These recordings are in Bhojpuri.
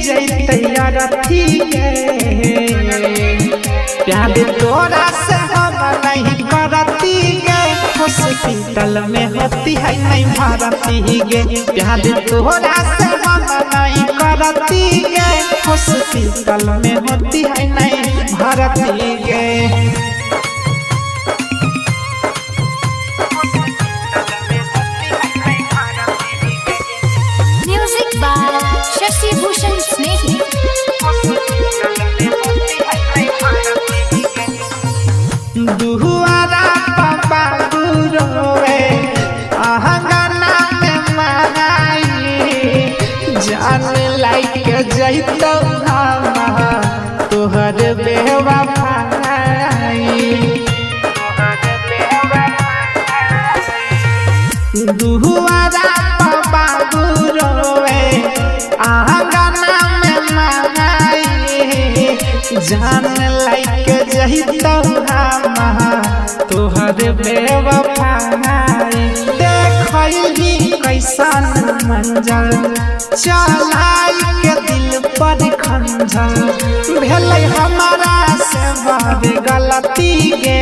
जैते अरथी गे प्यार तोरा से हम नहीं करती गे हॉस्पिटल में होती है नहीं भरती गे प्यार तोरा से हम नहीं करती गे हॉस्पिटल में होती है नहीं भरती गे। शशि भूषण स्नेही दुहुआरा पापा गुरोवे आहंगना में मनाई जान लाइक जैतो हम तोहर बेवफाई दुहुआरा पापा गुरोवे आहंगना में मनाई जान लाइक जहितो हम तोहर बेवफाई देखली कैसन मंजर चलाई के दिल पर खंजर भेलै हमारा से बड़ गलती गे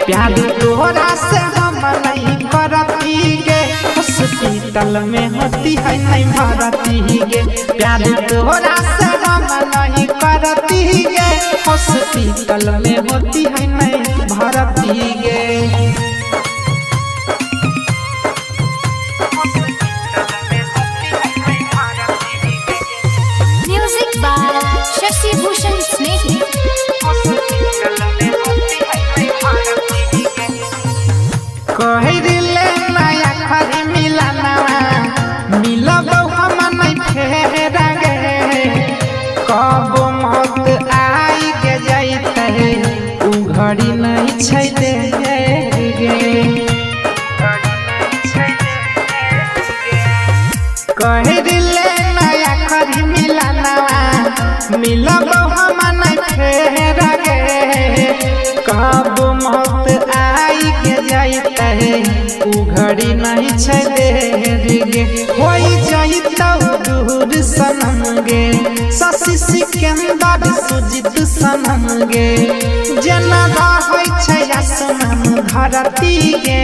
प्यार तोहरा से हम नहीं करती गे हॉस्पिटल में होती है नहीं भरती गे प्यार तोहरा से हम नहीं करती गे हॉस्पिटल में होती है नहीं भरती गे। म्यूजिक बाय शशि भूषण स्नेही कहले नया घर मिलना मिलब हम नहीं फेर गे कब मौत आई के जैते उ घड़ी नहीं छै दे गे कहले नया घर मिलना मिलब हम नहीं फेर गे कब मौत आई के जैते उ घड़ी नहीं छै देर गे होई जैतौ दूर सनम गे शशि सिकंदर सुजित सनम गे जेना रहै छै आसमान धरती गे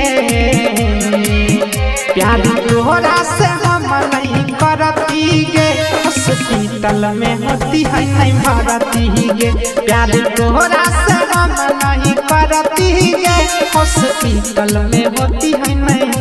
प्यार तोहरा से हम नहीं करती गे हॉस्पिटल में होती है नहीं भरती गे प्यार तोहरा से हम नहीं करती गे हॉस्पिटल में होती है नहीं